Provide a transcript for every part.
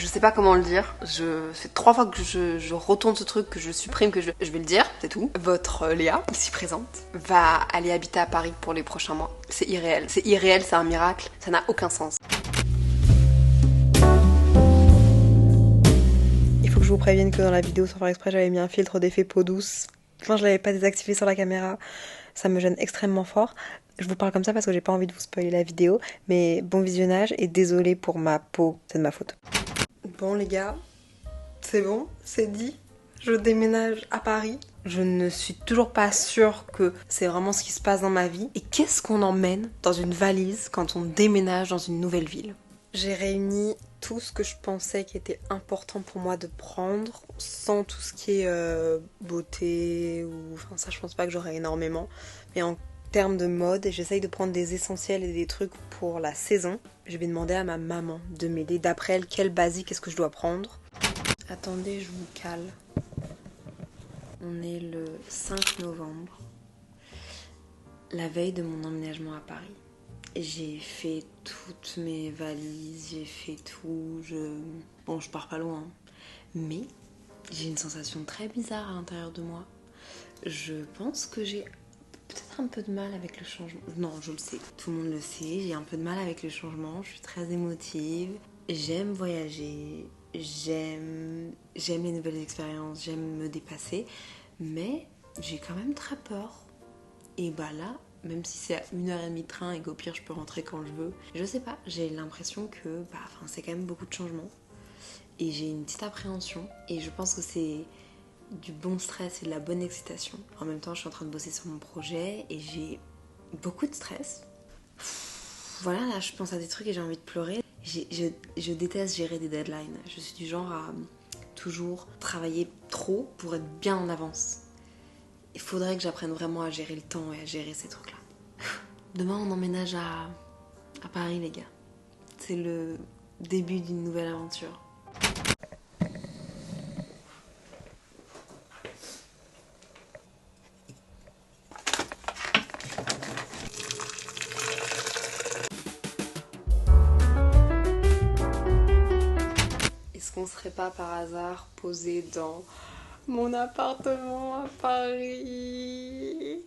Je sais pas comment le dire, c'est 3 fois que je retourne ce truc, que je supprime, que je vais le dire, c'est tout. Votre Léa, ici présente, va aller habiter à Paris pour les prochains mois. C'est irréel, c'est un miracle, ça n'a aucun sens. Il faut que je vous prévienne que dans la vidéo sans faire exprès, j'avais mis un filtre d'effet peau douce. Enfin, je l'avais pas désactivé sur la caméra, ça me gêne extrêmement fort. Je vous parle comme ça parce que j'ai pas envie de vous spoiler la vidéo, mais bon visionnage et désolée pour ma peau, c'est de ma faute. Bon les gars, c'est bon, c'est dit, je déménage à Paris. Je ne suis toujours pas sûre que c'est vraiment ce qui se passe dans ma vie. Et qu'est-ce qu'on emmène dans une valise quand on déménage dans une nouvelle ville? J'ai réuni tout ce que je pensais qui était important pour moi de prendre, sans tout ce qui est beauté ou... Enfin ça je pense pas que j'aurai énormément, mais en termes de mode, j'essaye de prendre des essentiels et des trucs pour la saison. Je vais demander à ma maman de m'aider. D'après elle, quel basique est-ce que je dois prendre? Attendez, je vous cale. On est le 5 novembre, la veille de mon emménagement à Paris. J'ai fait toutes mes valises, j'ai fait tout. Bon, je pars pas loin, mais j'ai une sensation très bizarre à l'intérieur de moi. Je pense que j'ai peut-être un peu de mal avec le changement. Non, je le sais, tout le monde le sait, j'ai un peu de mal avec le changement, je suis très émotive. J'aime voyager, j'aime les nouvelles expériences, j'aime me dépasser, mais j'ai quand même très peur. Et bah là, même si c'est à 1h30 de train et qu'au pire je peux rentrer quand je veux, je sais pas, j'ai l'impression que c'est quand même beaucoup de changements. Et j'ai une petite appréhension, et je pense que c'est du bon stress et de la bonne excitation. En même temps, je suis en train de bosser sur mon projet et j'ai beaucoup de stress. Voilà, là, je pense à des trucs et j'ai envie de pleurer. Je déteste gérer des deadlines. Je suis du genre à toujours travailler trop pour être bien en avance. Il faudrait que j'apprenne vraiment à gérer le temps et à gérer ces trucs-là. Demain, on emménage à Paris, les gars. C'est le début d'une nouvelle aventure. Est-ce qu'on serait pas par hasard posé dans mon appartement à Paris?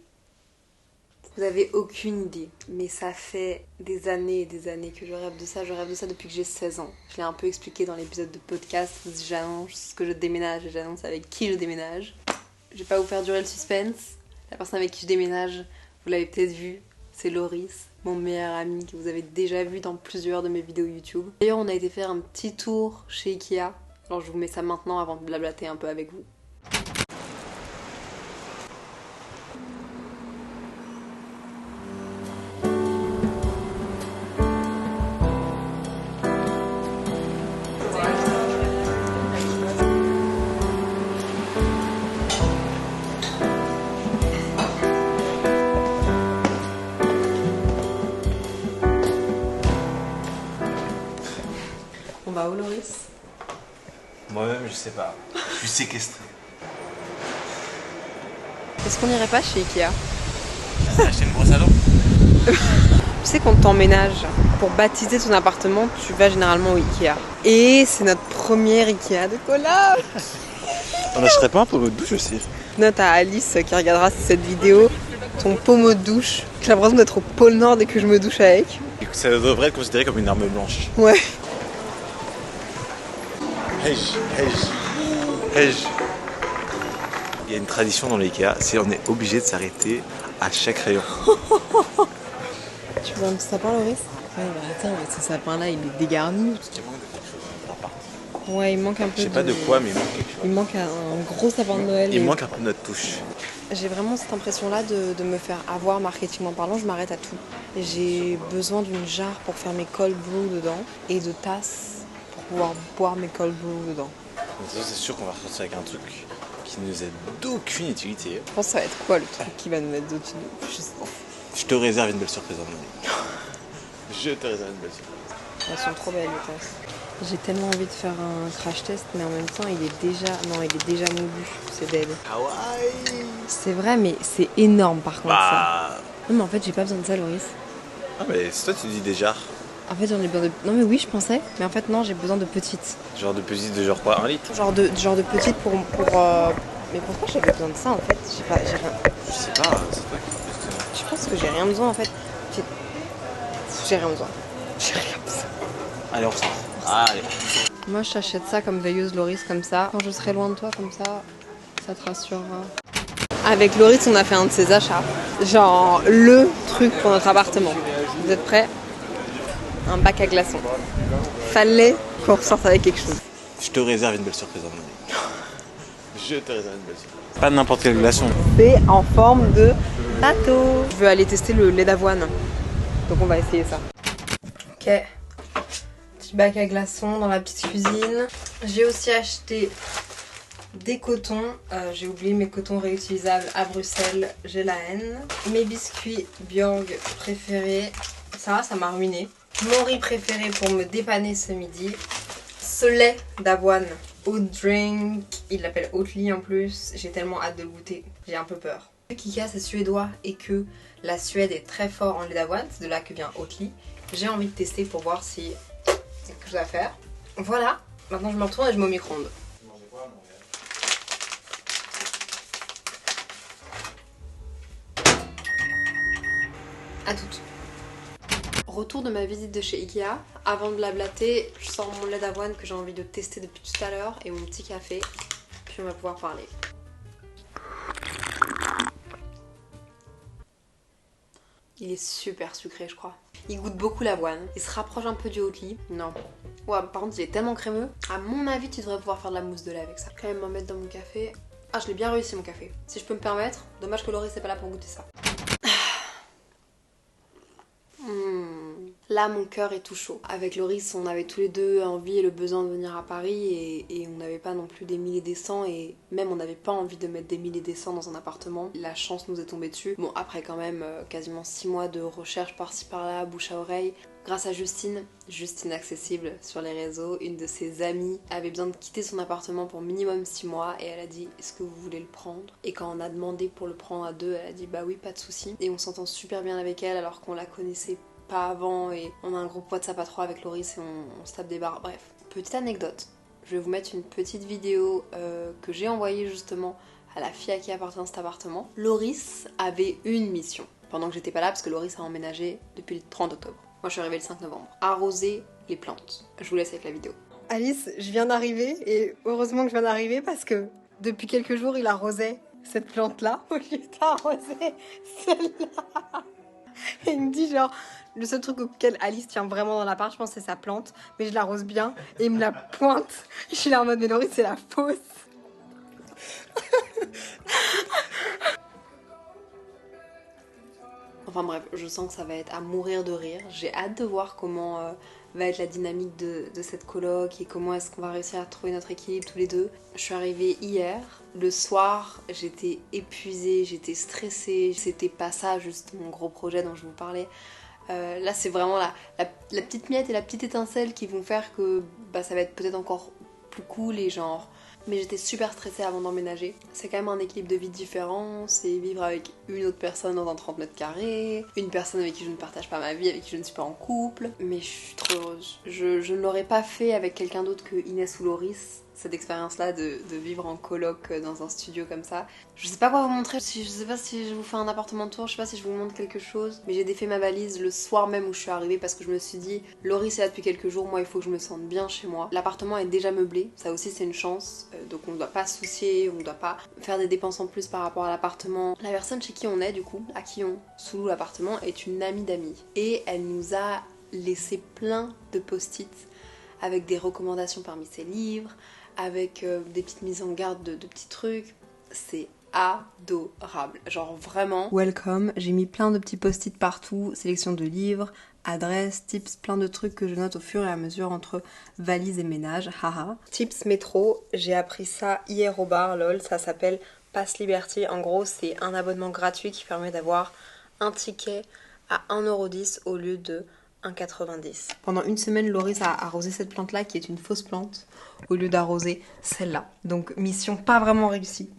Vous avez aucune idée, mais ça fait des années et des années que je rêve de ça. Je rêve de ça depuis que j'ai 16 ans. Je l'ai un peu expliqué dans l'épisode de podcast. J'annonce que je déménage et j'annonce avec qui je déménage. Je vais pas vous faire durer le suspense. La personne avec qui je déménage, vous l'avez peut-être vu, c'est Loris, mon meilleur ami que vous avez déjà vu dans plusieurs de mes vidéos YouTube. D'ailleurs, on a été faire un petit tour chez Ikea. Alors je vous mets ça maintenant avant de blablater un peu avec vous. On va où, Loris? Moi-même, je sais pas. Je suis séquestré. Est-ce qu'on irait pas chez Ikea? Acheter une brosse à dents. Tu sais, quand t'emménages pour baptiser ton appartement, tu vas généralement au Ikea. Et c'est notre première Ikea de collab. On n'achèterait pas un pommeau de douche aussi? Note à Alice qui regardera cette vidéo, ton pommeau de douche. J'ai l'impression d'être au pôle Nord dès que je me douche avec. Ça devrait être considéré comme une arme blanche. Ouais. Hey. Il y a une tradition dans l'IKEA, c'est on est obligé de s'arrêter à chaque rayon. Tu veux un petit sapin, Loris? Ouais, bah attends, ce sapin-là, il est dégarni. Ouais, il manque un peu. Je sais pas de quoi, mais il manque quelque chose. Il manque un gros sapin de Noël. Il manque un peu de notre touche. J'ai vraiment cette impression-là de me faire avoir marketingment parlant, je m'arrête à tout. J'ai besoin d'une jarre pour faire mes cold brew dedans et de tasses pour pouvoir boire mes cold brew dedans. C'est sûr qu'on va ressortir avec un truc qui nous est d'aucune utilité. Je pense que ça va être quoi le truc qui va nous mettre d'au-dessus? Je te réserve une belle surprise en ligne. Je te réserve une belle surprise. Elles sont trop belles les tasses. J'ai tellement envie de faire un crash test, mais en même temps il est déjà moulu, c'est dead. Kawaii. C'est vrai, mais c'est énorme par contre ça. Bah... Non mais en fait j'ai pas besoin de ça, Loris. Ah mais c'est toi tu dis des jarres. En fait, j'en ai besoin de... Non mais oui, je pensais. Mais en fait, non, j'ai besoin de petites. Genre de petite de genre quoi, 1 litre? Genre de petites pour... Mais pourquoi j'avais besoin de ça en fait? J'ai rien... Je sais pas, c'est toi qui... Je pense que j'ai rien besoin en fait. J'ai rien besoin. J'ai rien besoin. Allez, on ressort. Allez. Moi, je t'achète ça comme veilleuse Loris, comme ça. Quand je serai loin de toi, comme ça te rassurera. Avec Loris, on a fait un de ses achats. Genre, le truc pour notre appartement. Vous êtes prêts? Un bac à glaçons. Fallait qu'on ressorte avec quelque chose. Je te réserve une belle surprise à mon avis. Je te réserve une belle surprise. Pas n'importe quelle glaçon. C'est en forme de bateau. Je veux aller tester le lait d'avoine. Donc on va essayer ça. Ok. Petit bac à glaçons dans la petite cuisine. J'ai aussi acheté des cotons. J'ai oublié mes cotons réutilisables à Bruxelles. J'ai la haine. Mes biscuits Björg préférés. Ça m'a ruiné. Mon riz préféré pour me dépanner ce midi. Ce lait d'avoine. Oat drink. Il l'appelle Oatly en plus. J'ai tellement hâte de le goûter. J'ai un peu peur. Kika c'est suédois et que la Suède est très fort en lait d'avoine. C'est de là que vient Oatly. J'ai envie de tester pour voir si il y a quelque chose à faire. Voilà. Maintenant je me retourne et je mets au micro-ondes. À toutes. Retour de ma visite de chez Ikea. Avant de blablater, je sors mon lait d'avoine que j'ai envie de tester depuis tout à l'heure et mon petit café. Puis on va pouvoir parler. Il est super sucré, je crois. Il goûte beaucoup l'avoine. Il se rapproche un peu du Oatly. Non. Ouais, par contre, il est tellement crémeux. À mon avis, tu devrais pouvoir faire de la mousse de lait avec ça. Quand même m'en mettre dans mon café. Ah, je l'ai bien réussi mon café. Si je peux me permettre. Dommage que Laurie c'est pas là pour goûter ça. Là, mon cœur est tout chaud. Avec Loris, on avait tous les deux envie et le besoin de venir à Paris et on n'avait pas non plus des milliers des cents et même on n'avait pas envie de mettre des milliers des cents dans un appartement. La chance nous est tombée dessus. Bon, après quand même quasiment 6 mois de recherche par-ci par-là, bouche à oreille. Grâce à Justine accessible sur les réseaux, une de ses amies avait besoin de quitter son appartement pour minimum 6 mois et elle a dit est-ce que vous voulez le prendre? Et quand on a demandé pour le prendre à deux, elle a dit bah oui, pas de souci. Et on s'entend super bien avec elle alors qu'on la connaissait pas avant et on a un groupe WhatsApp à 3 avec Loris et on se tape des barres. Bref, petite anecdote. Je vais vous mettre une petite vidéo que j'ai envoyée justement à la fille à qui appartient cet appartement. Loris avait une mission pendant que j'étais pas là parce que Loris a emménagé depuis le 30 octobre. Moi je suis arrivée le 5 novembre. Arroser les plantes. Je vous laisse avec la vidéo. Alice, je viens d'arriver et heureusement que je viens d'arriver parce que depuis quelques jours il arrosait cette plante là au lieu d'arroser celle-là. Et il me dit genre, le seul truc auquel Alice tient vraiment dans l'appart, je pense c'est sa plante, mais je l'arrose bien et il me la pointe. Je suis là en mode mais Laurie c'est la fausse. Enfin bref, je sens que ça va être à mourir de rire. J'ai hâte de voir comment va être la dynamique de cette coloc et comment est-ce qu'on va réussir à trouver notre équilibre tous les deux. Je suis arrivée hier, le soir j'étais épuisée, j'étais stressée, c'était pas ça juste mon gros projet dont je vous parlais. Là c'est vraiment la petite miette et la petite étincelle qui vont faire que bah, ça va être peut-être encore plus cool et genre... Mais j'étais super stressée avant d'emménager. C'est quand même un équilibre de vie différent, c'est vivre avec une autre personne dans un 30 mètres carrés, une personne avec qui je ne partage pas ma vie, avec qui je ne suis pas en couple. Mais je suis trop heureuse. Je ne l'aurais pas fait avec quelqu'un d'autre que Inès ou Loris, cette expérience-là de vivre en coloc dans un studio comme ça. Je sais pas quoi vous montrer, je sais pas si je vous fais un appartement de tour, je sais pas si je vous montre quelque chose, mais j'ai défait ma valise le soir même où je suis arrivée parce que je me suis dit, Loris est là depuis quelques jours, moi il faut que je me sente bien chez moi. L'appartement est déjà meublé, ça aussi c'est une chance, donc on ne doit pas se soucier, on ne doit pas faire des dépenses en plus par rapport à l'appartement. La personne chez qui on est du coup, à qui on sous-loue l'appartement, est une amie d'amis et elle nous a laissé plein de post-it avec des recommandations parmi ses livres, avec des petites mises en garde de petits trucs. C'est adorable, genre vraiment welcome. J'ai mis plein de petits post-it partout, sélection de livres, adresses, tips, plein de trucs que je note au fur et à mesure entre valise et ménage, haha. Tips métro, j'ai appris ça hier au bar, lol, ça s'appelle Pass Liberty. En gros c'est un abonnement gratuit qui permet d'avoir un ticket à 1,10€ au lieu de 1,90€. Pendant une semaine, Loris a arrosé cette plante-là qui est une fausse plante au lieu d'arroser celle-là. Donc mission pas vraiment réussie.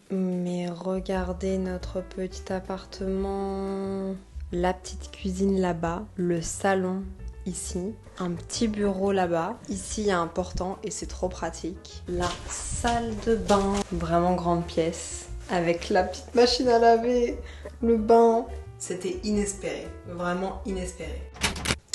Mais regardez notre petit appartement. la petite cuisine là-bas, le salon ici, un petit bureau là-bas. Ici, il y a un portant et c'est trop pratique. La salle de bain, vraiment grande pièce, avec la petite machine à laver, le bain. C'était inespéré, vraiment inespéré.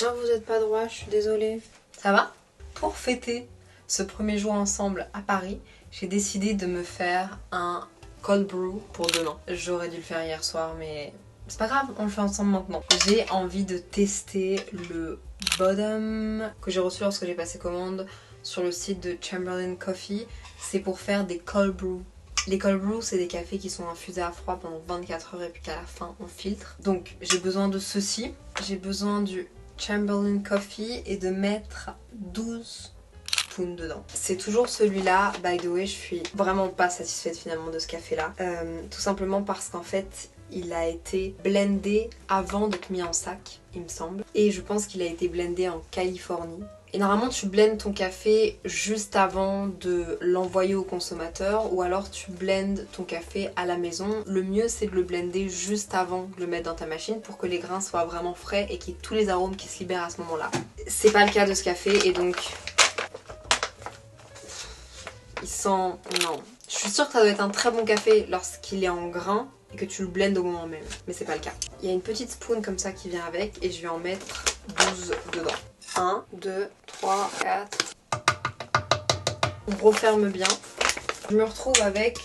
Non, vous n'êtes pas droit, je suis désolée. Ça va? Pour fêter ce premier jour ensemble à Paris, j'ai décidé de me faire un cold brew pour demain. J'aurais dû le faire hier soir, mais c'est pas grave, on le fait ensemble maintenant. J'ai envie de tester le bottom que j'ai reçu lorsque j'ai passé commande sur le site de Chamberlain Coffee. C'est pour faire des cold brew. Les cold brew, c'est des cafés qui sont infusés à froid pendant 24 heures et puis qu'à la fin on filtre. Donc j'ai besoin de ceci. J'ai besoin du Chamberlain Coffee et de mettre 12 spoons dedans. C'est toujours celui-là. By the way, je suis vraiment pas satisfaite finalement de ce café-là. Tout simplement parce qu'en fait, il a été blendé avant d'être mis en sac, il me semble. Et je pense qu'il a été blendé en Californie. Et normalement, tu blendes ton café juste avant de l'envoyer au consommateur ou alors tu blendes ton café à la maison. Le mieux, c'est de le blender juste avant de le mettre dans ta machine pour que les grains soient vraiment frais et qu'il y ait tous les arômes qui se libèrent à ce moment-là. C'est pas le cas de ce café et donc... il sent... non. Je suis sûre que ça doit être un très bon café lorsqu'il est en grains et que tu le blendes au moment même. Mais c'est pas le cas. Il y a une petite spoon comme ça qui vient avec et je vais en mettre 12 dedans. 1, 2, 3, 4. On referme bien. Je me retrouve avec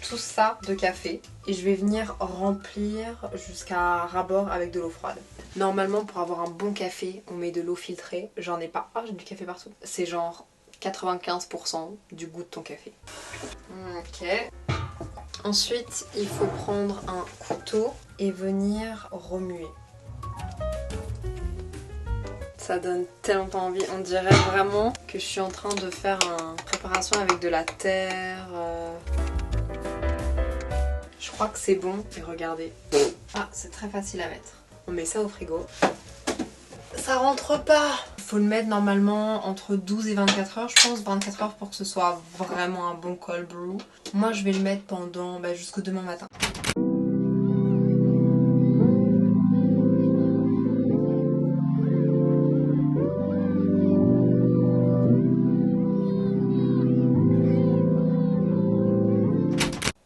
tout ça de café et je vais venir remplir jusqu'à ras-bord avec de l'eau froide. Normalement, pour avoir un bon café, on met de l'eau filtrée. J'en ai pas. Ah, j'ai du café partout. C'est genre 95% du goût de ton café. Ok. Ensuite, il faut prendre un couteau et venir remuer. Ça donne tellement pas envie. On dirait vraiment que je suis en train de faire une préparation avec de la terre. Je crois que c'est bon. Et regardez. Ah, c'est très facile à mettre. On met ça au frigo. Ça rentre pas. Il faut le mettre normalement entre 12 et 24 heures, je pense. 24 heures pour que ce soit vraiment un bon cold brew. Moi, je vais le mettre pendant jusqu'au demain matin.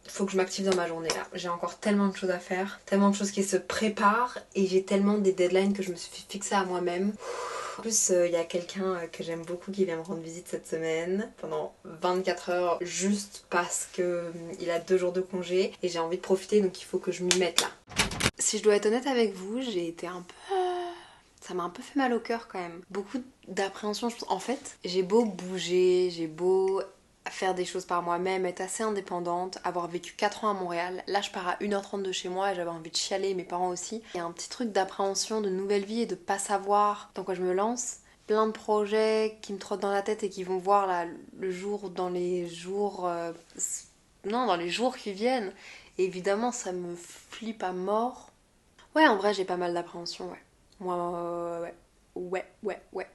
Faut que je m'active dans ma journée là. J'ai encore tellement de choses à faire, tellement de choses qui se préparent et j'ai tellement des deadlines que je me suis fixée à moi-même. En plus, il y a quelqu'un que j'aime beaucoup qui vient me rendre visite cette semaine pendant 24 heures juste parce qu'il a 2 jours de congé et j'ai envie de profiter donc il faut que je m'y mette là. Si je dois être honnête avec vous, j'ai été un peu... ça m'a un peu fait mal au cœur quand même. Beaucoup d'appréhension. En fait, j'ai beau bouger, j'ai beau faire des choses par moi-même, être assez indépendante, avoir vécu 4 ans à Montréal. Là, je pars à 1h30 de chez moi et j'avais envie de chialer, mes parents aussi. Il y a un petit truc d'appréhension, de nouvelle vie et de pas savoir dans quoi je me lance. Plein de projets qui me trottent dans la tête et qui vont voir là, le jour dans les jours... non, dans les jours qui viennent. Et évidemment, ça me flippe à mort. Ouais, en vrai, j'ai pas mal d'appréhension, ouais. Moi, ouais.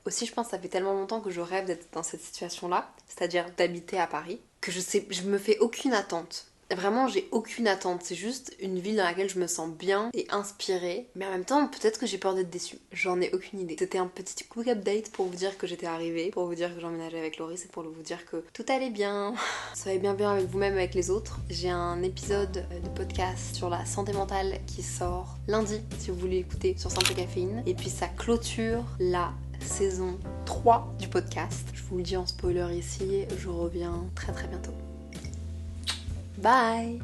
Aussi, je pense que ça fait tellement longtemps que je rêve d'être dans cette situation-là, c'est-à-dire d'habiter à Paris, que je me fais aucune attente. Vraiment, j'ai aucune attente. C'est juste une ville dans laquelle je me sens bien et inspirée. Mais en même temps, peut-être que j'ai peur d'être déçue. J'en ai aucune idée. C'était un petit quick update pour vous dire que j'étais arrivée, pour vous dire que j'emménageais avec Loris et pour vous dire que tout allait bien. Soyez bien avec vous-même, avec les autres. J'ai un épisode de podcast sur la santé mentale qui sort lundi, si vous voulez écouter, sur Simple Caféine. Et puis ça clôture la saison 3 du podcast. Je vous le dis en spoiler ici, je reviens très très bientôt. Bye!